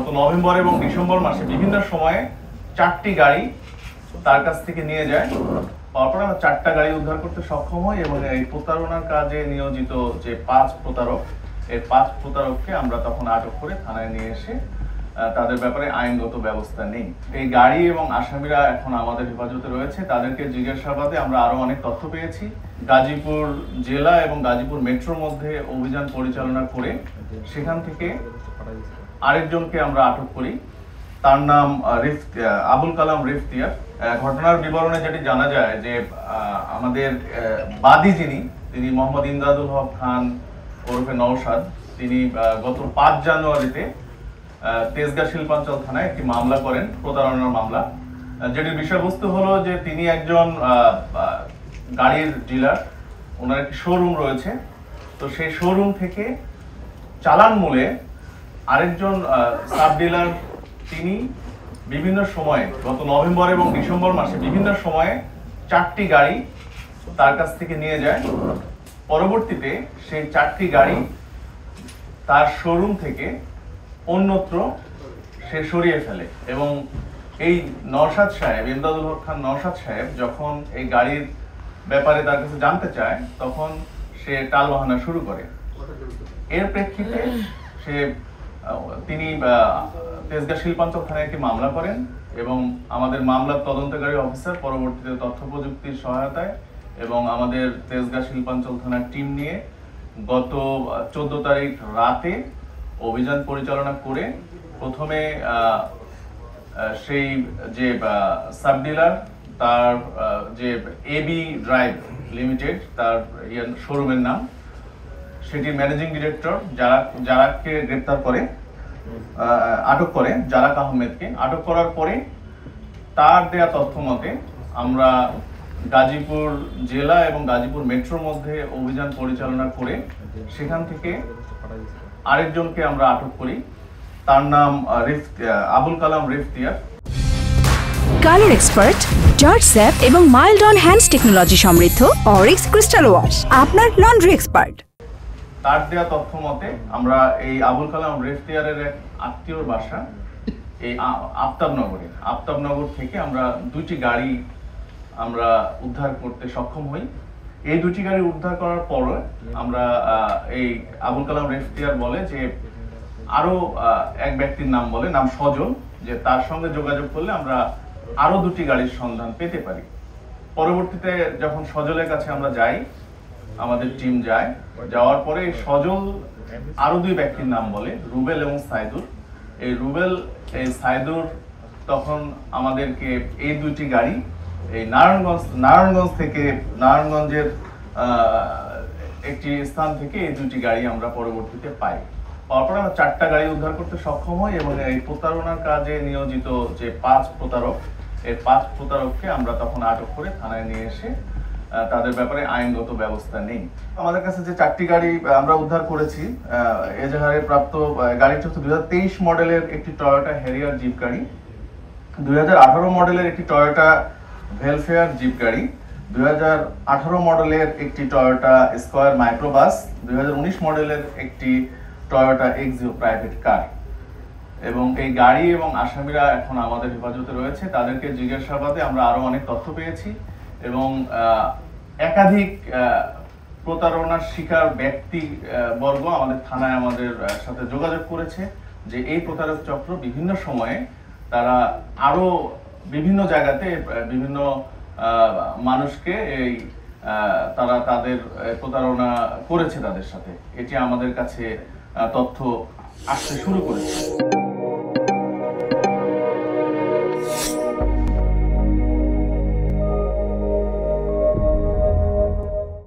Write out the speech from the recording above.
গত নভেম্বর এবং ডিসেম্বর মাসে বিভিন্ন সময়ে 4টি গাড়ি তার কাছ থেকে নিয়ে যায়। তারপর আমরা 4টা গাড়ি উদ্ধার করতে সক্ষম হই এবং এই প্রতারণার কাজে নিয়োজিত যে 5 প্রতারক, এই 5 প্রতারককে আমরা তখন আটক করে থানায় নিয়ে এসে তাদের ব্যাপারে আইনগত ব্যবস্থা নেই। এই গাড়ি এবং আসামিরা এখন আমাদের হেফাজতে রয়েছে। তাদেরকে জিজ্ঞাসাবাদে আমরা আরো অনেক তথ্য পেয়েছি। গাজীপুর জেলা এবং গাজীপুর মেট্রোর মধ্যে অভিযান পরিচালনা করে সেখান থেকে আরেকজনকে আমরা আটক করি। তার নাম আবুল কালাম রেফতিয়ার। ঘটনার বিবরণে যেটি জানা যায় যে আমাদের বাদী তিনি মোহাম্মদ ইমদাদুল হক খান ওরফে নওশাদ, তিনি গত 5 জানুয়ারিতে তেজগাঁ শিল্পাঞ্চল থানায় একটি মামলা করেন, প্রতারণার মামলা, যেটির বিষয়বস্তু হলো যে তিনি একজন গাড়ির ডিলার, ওনার একটি শোরুম রয়েছে। তো সেই শোরুম থেকে চালান মূলে আরেকজন সাব ডিলার তিনি বিভিন্ন সময়ে গত নভেম্বর এবং ডিসেম্বর মাসে বিভিন্ন সময়ে 4টি গাড়ি তার কাছ থেকে নিয়ে যায়। পরবর্তীতে সেই 4টি গাড়ি তার শোরুম থেকে অন্যত্র সে সরিয়ে ফেলে এবং এই নওশাদ সাহেব, ইমদাদুল হক খান নওশাদ সাহেব যখন এই গাড়ির ব্যাপারে তার কাছে জানতে চায় তখন সে টালবাহানা শুরু করে। এর প্রেক্ষিতে তিনি তেজগাঁ শিল্পাঞ্চল থানায় একটি মামলা করেন এবং আমাদের মামলার তদন্তকারী অফিসার পরবর্তীতে তথ্য প্রযুক্তির সহায়তায় এবং আমাদের তেজগাঁ শিল্পাঞ্চল থানার টিম নিয়ে গত 14 তারিখ রাতে অভিযান পরিচালনা করে প্রথমে সেই যে সাব ডিলার, তার যে এবি ড্রাইভ লিমিটেড তার শোরুমের নাম, সেটির ম্যানেজিং ডিরেক্টর যারাকে গ্রেপ্তার করে আটক করে, জারাক আহমেদকে আটক করার পরে তার দেয়া তথ্য মতে আমরা গাজীপুর জেলা এবং গাজীপুর মেট্রোর মধ্যে অভিযান পরিচালনা করে সেখান থেকে আরেকজনকে আমরা আটক করি। তার নাম Abul Kalam রেফতিয়ার। Colour expert, George sap এবং মাইল্ড অন হ্যান্ডস টেকনোলজি সমৃদ্ধ অরিক্স ক্রিস্টাল ওয়াশ, আপনার লন্ড্রি এক্সপার্ট। তার দেয়া তথ্য মতে আমরা এই আবুল কালাম রেফতিয়ারের এক আত্মীয়র বাসা এই আফতাবনগর থেকে আমরা 2টি গাড়ি আমরা উদ্ধার করতে সক্ষম হই। এই 2টি গাড়ি উদ্ধার করার পর আমরা এই আবুল কালাম রেফতিয়ার বলে যে আরো এক ব্যক্তির নাম বলে, নাম সজল, যে তার সঙ্গে যোগাযোগ করলে আমরা আরো 2টি গাড়ির সন্ধান পেতে পারি। পরবর্তীতে যখন সজলের কাছে আমরা যাই, আমাদের টিম যায়, যাওয়ার পরে সজল আরো 2 ব্যক্তির নাম বলে, রুবেল এবং সাইদুর। এই রুবেল এই সাইদুর তখন আমাদেরকে এই 2টি গাড়ি এই নারায়ণগঞ্জের একটি স্থান থেকে এই 2টি গাড়ি আমরা পরবর্তীতে পাই। পাওয়ার পর আমরা 4টা গাড়ি উদ্ধার করতে সক্ষম হই এবং এই প্রতারণার কাজে নিয়োজিত যে 5 প্রতারক, এই 5 প্রতারককে আমরা তখন আটক করে থানায় নিয়ে এসে তাদের ব্যাপারে আইনগত ব্যবস্থা নেই। আমাদের কাছে যে 4টি গাড়ি আমরা উদ্ধার করেছি, এজাহারে প্রাপ্ত গাড়িটি হচ্ছে 2023 মডেলের একটি টয়োটা হ্যারিয়ার জিপ গাড়ি, 2018 মডেলের একটি টয়োটা ভেলফেয়ার জিপ গাড়ি, 2018 মডেলের একটি টয়োটা স্কয়ার মাইক্রোবাস, 2019 মডেলের একটি টয়োটা এক্সিও প্রাইভেট কার। এবং এই গাড়ি এবং আসামিরা এখন আমাদের হেফাজতে রয়েছে। তাদেরকে জিজ্ঞাসাবাদে আমরা আরো অনেক তথ্য পেয়েছি এবং একাধিক প্রতারণার শিকার ব্যক্তি বর্গ আমাদের থানায় আমাদের সাথে যোগাযোগ করেছে যে এই প্রতারক চক্র বিভিন্ন সময়ে তারা আরো বিভিন্ন জায়গাতে বিভিন্ন মানুষকে তারা তাদের প্রতারণা করেছে তাদের সাথে। এটি আমাদের কাছে তথ্য আসতে শুরু করেছে।